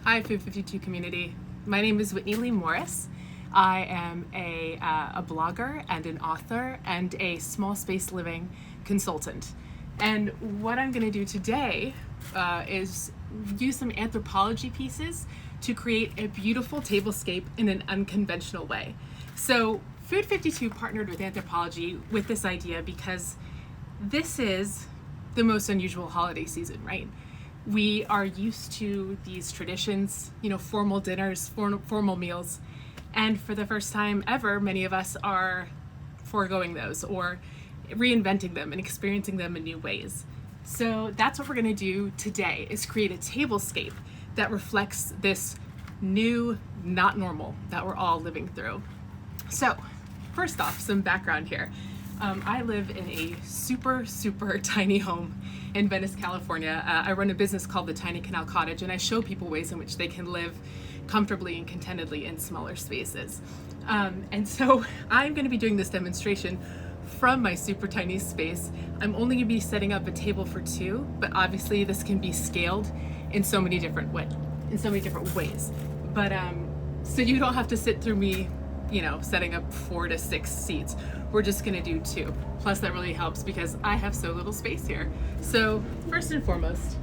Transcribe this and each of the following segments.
Hi, Food52 community. My name is Whitney Leigh Morris. I am a blogger and an author and a small space living consultant. And what I'm going to do today is use some anthropology pieces to create a beautiful tablescape in an unconventional way. So Food52 partnered with Anthropology with this idea because this is the most unusual holiday season, right? We are used to these traditions, formal dinners, formal meals, and for the first time ever, many of us are foregoing those or reinventing them and experiencing them in new ways. So that's what we're going to do today, is create a tablescape that reflects this new, not normal that we're all living through. So first off, some background here. I live in a super tiny home in Venice, California. I run a business called the Tiny Canal Cottage, and I show people ways in which they can live comfortably and contentedly in smaller spaces. And so I'm going to be doing this demonstration from my super tiny space. I'm only going to be setting up a table for two, but obviously this can be scaled in so many different ways. But so you don't have to sit through me setting up 4 to 6 seats. We're just gonna do 2. Plus that really helps because I have so little space here. So first and foremost,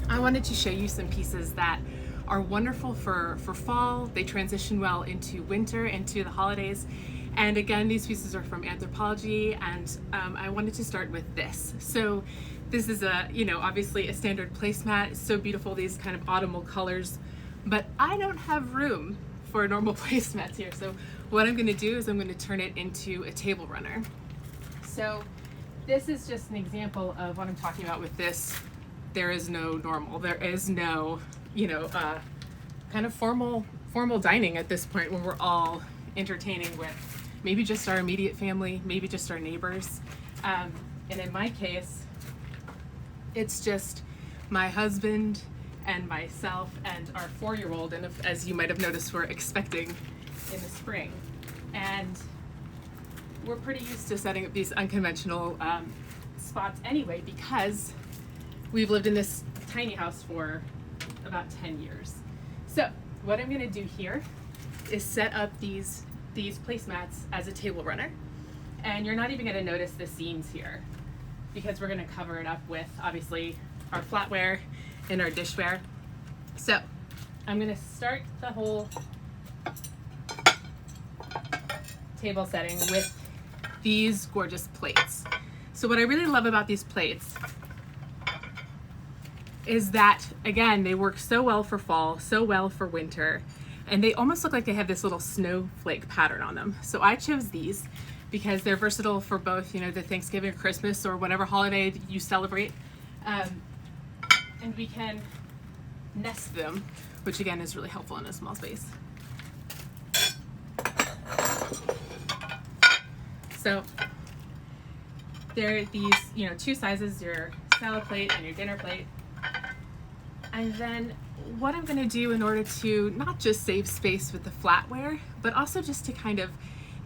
I wanted to show you some pieces that are wonderful for fall. They transition well into winter, into the holidays. And again, these pieces are from Anthropology, and I wanted to start with this. So this is obviously a standard placemat. It's so beautiful, these kind of autumnal colors, but I don't have room for normal placemats here. So what I'm going to do is I'm going to turn it into a table runner. So this is just an example of what I'm talking about with this. There is no normal. There is no, kind of formal dining at this point when we're all entertaining with maybe just our immediate family, maybe just our neighbors. And in my case, it's just my husband and myself and our 4-year-old, and as you might have noticed, we're expecting in the spring. And we're pretty used to setting up these unconventional spots anyway, because we've lived in this tiny house for about 10 years. So what I'm gonna do here is set up these placemats as a table runner. And you're not even gonna notice the seams here because we're gonna cover it up with, obviously, our flatware and our dishware. So I'm gonna start the whole table setting with these gorgeous plates. So what I really love about these plates is that, again, they work so well for fall, so well for winter, and they almost look like they have this little snowflake pattern on them. So I chose these because they're versatile for both, the Thanksgiving or Christmas or whatever holiday you celebrate. And we can nest them, which again is really helpful in a small space. So there are these, 2 sizes, your salad plate and your dinner plate. And then what I'm gonna do in order to not just save space with the flatware, but also just to kind of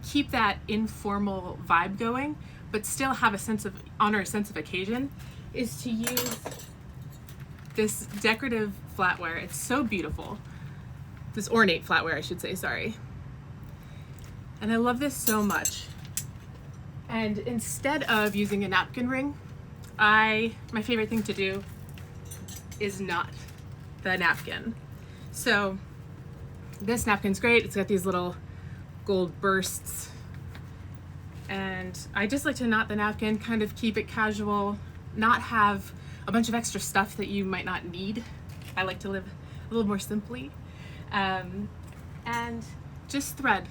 keep that informal vibe going, but still have honor a sense of occasion, is to use this decorative flatware. It's so beautiful. This ornate flatware, I should say, sorry. And I love this so much. And instead of using a napkin ring, my favorite thing to do is knot the napkin. So this napkin's great. It's got these little gold bursts. And I just like to knot the napkin, kind of keep it casual, not have a bunch of extra stuff that you might not need. I like to live a little more simply. And just thread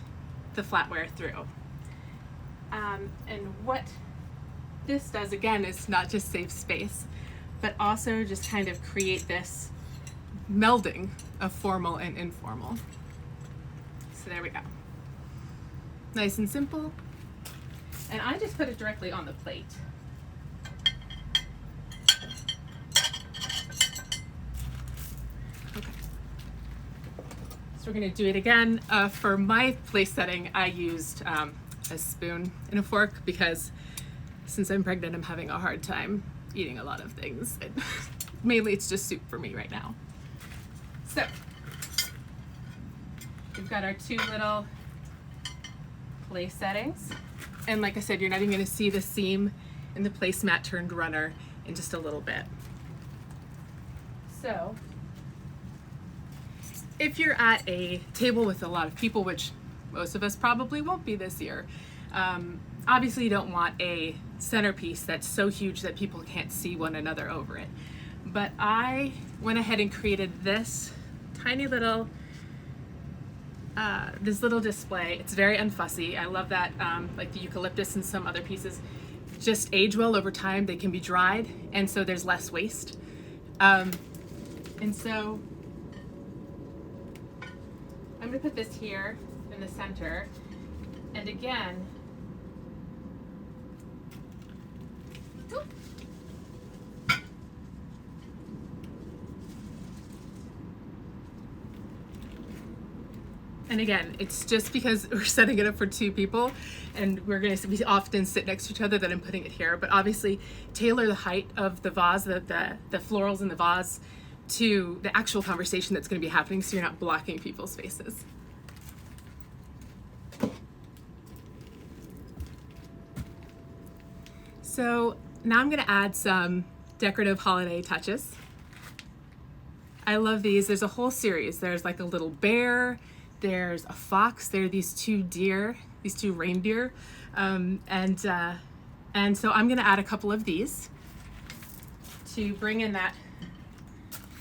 the flatware through. And what this does, again, is not just save space, but also just kind of create this melding of formal and informal. So there we go. Nice and simple. And I just put it directly on the plate. Okay. So we're gonna do it again. For my place setting, I used a spoon and a fork because since I'm pregnant, I'm having a hard time eating a lot of things. Mainly it's just soup for me right now. So we've got our two little place settings. And like I said, you're not even going to see the seam in the placemat turned runner in just a little bit. So if you're at a table with a lot of people, which most of us probably won't be this year, obviously you don't want a centerpiece that's so huge that people can't see one another over it. But I went ahead and created this tiny little this little display. It's very unfussy. I love that, like the eucalyptus and some other pieces just age well over time. They can be dried, and so there's less waste. And so I'm gonna put this here in the center, and again, it's just because we're setting it up for two people and we're going to often sit next to each other that I'm putting it here. But obviously tailor the height of the vase, the florals in the vase, to the actual conversation that's going to be happening, so you're not blocking people's faces. So now I'm going to add some decorative holiday touches. I love these. There's a whole series. There's like a little bear, there's a fox, there are these two deer, these two reindeer, and so I'm going to add a couple of these to bring in that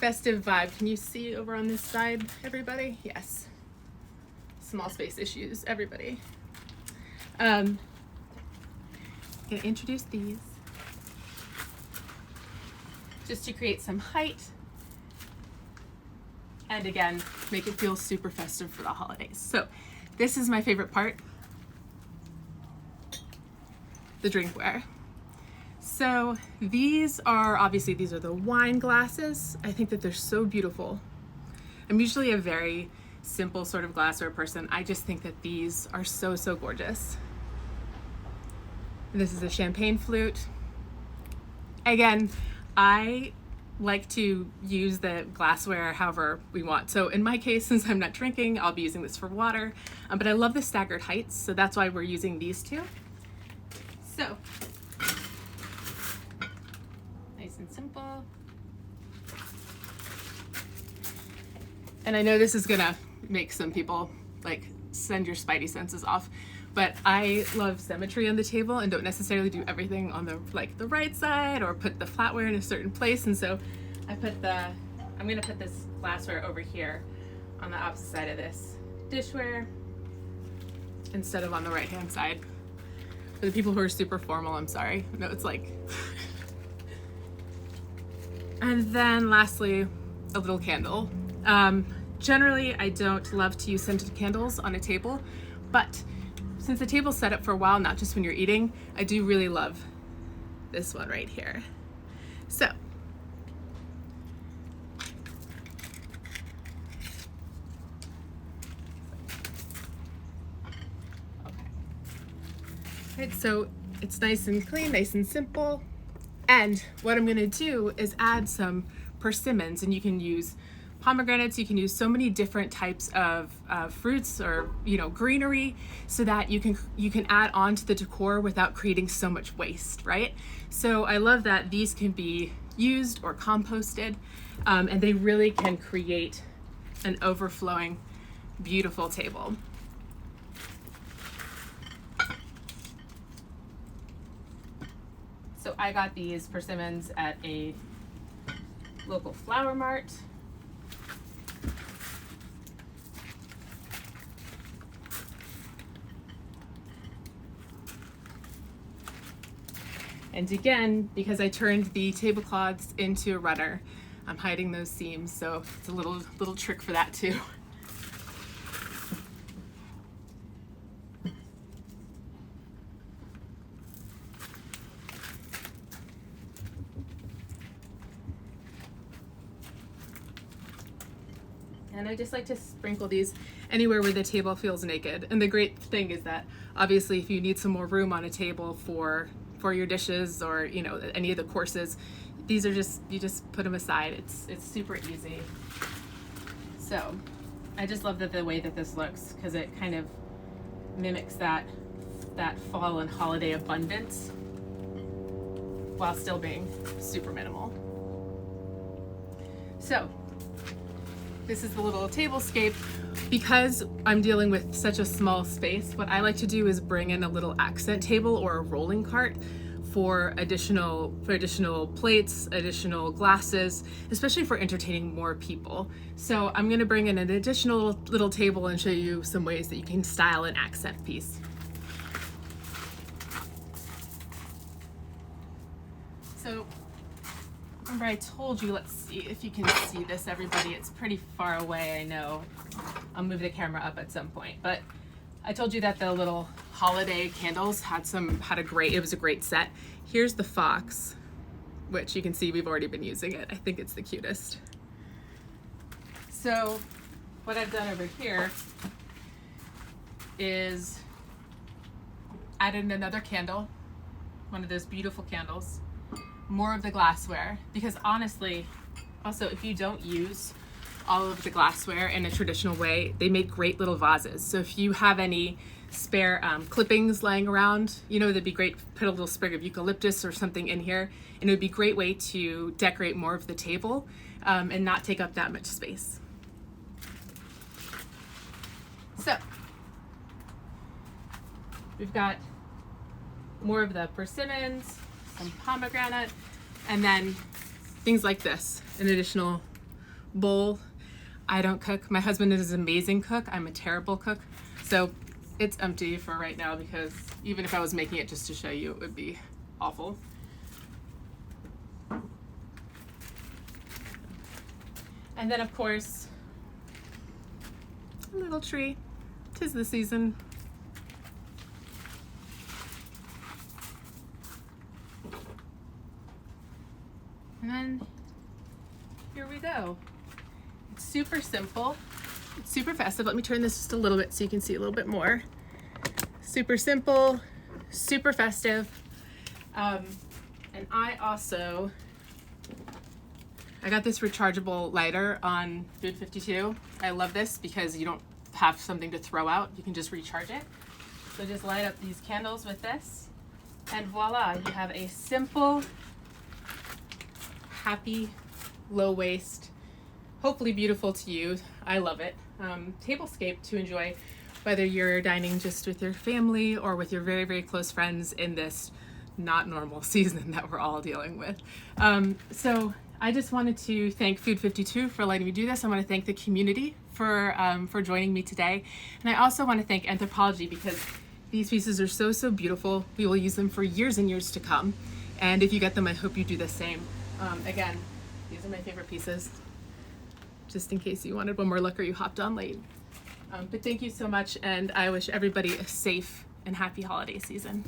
festive vibe. Can you see over on this side, everybody? Yes. Small space issues, everybody. I'm going to introduce these just to create some height. And again, make it feel super festive for the holidays. So this is my favorite part, the drinkware. So these are the wine glasses. I think that they're so beautiful. I'm usually a very simple sort of glassware person. I just think that these are so, so gorgeous. This is a champagne flute. Again, I like to use the glassware however we want. So in my case, since I'm not drinking, I'll be using this for water, but I love the staggered heights, so that's why we're using these two. So, nice and simple. And I know this is gonna make some people like send your spidey senses off, but I love symmetry on the table and don't necessarily do everything on the right side or put the flatware in a certain place. And so I'm gonna put this glassware over here on the opposite side of this dishware instead of on the right hand side. For the people who are super formal, I'm sorry. No, it's like. And then lastly, a little candle. Generally, I don't love to use scented candles on a table, but since the table's set up for a while, not just when you're eating, I do really love this one right here. So, right, so it's nice and clean, nice and simple. And what I'm gonna do is add some persimmons, and you can use pomegranates, you can use so many different types of fruits or greenery, so that you can add on to the decor without creating so much waste, right? So I love that these can be used or composted, and they really can create an overflowing, beautiful table. So I got these persimmons at a local flower mart. And again, because I turned the tablecloths into a runner, I'm hiding those seams, so it's a little trick for that too. And I just like to sprinkle these anywhere where the table feels naked. And the great thing is that obviously if you need some more room on a table for your dishes or any of the courses, these are you just put them aside. It's super easy. So I just love the way that this looks, because it kind of mimics that fall and holiday abundance while still being super minimal. So this is the little tablescape. Because I'm dealing with such a small space, what I like to do is bring in a little accent table or a rolling cart for additional plates, additional glasses, especially for entertaining more people. So I'm gonna bring in an additional little table and show you some ways that you can style an accent piece. So remember I told you, let's see if you can see this, everybody. It's pretty far away, I know. I'll move the camera up at some point, but I told you that the little holiday candles it was a great set. Here's the fox, which you can see we've already been using it. I think it's the cutest. So what I've done over here is added another candle, one of those beautiful candles, more of the glassware, because honestly, also if you don't use all of the glassware in a traditional way, they make great little vases. So if you have any spare clippings lying around, you know, that'd be great. Put a little sprig of eucalyptus or something in here, and it would be a great way to decorate more of the table and not take up that much space. So we've got more of the persimmons, some pomegranate, and then things like this, an additional bowl. I don't cook. My husband is an amazing cook. I'm a terrible cook. So it's empty for right now, because even if I was making it just to show you, it would be awful. And then of course, a little tree. 'Tis the season. And then here we go. It's super simple. It's super festive. Let me turn this just a little bit so you can see a little bit more. Super simple, super festive. And I got this rechargeable lighter on Food52. I love this because you don't have something to throw out. You can just recharge it. So just light up these candles with this, and voila, you have a simple, happy, low waste, hopefully beautiful to you, I love it, tablescape to enjoy, whether you're dining just with your family or with your very, very close friends in this not normal season that we're all dealing with. So I just wanted to thank Food52 for letting me do this. I want to thank the community for joining me today. And I also want to thank Anthropology, because these pieces are so, so beautiful. We will use them for years and years to come. And if you get them, I hope you do the same. Again, these are my favorite pieces, just in case you wanted one more look or you hopped on late. But thank you so much, and I wish everybody a safe and happy holiday season.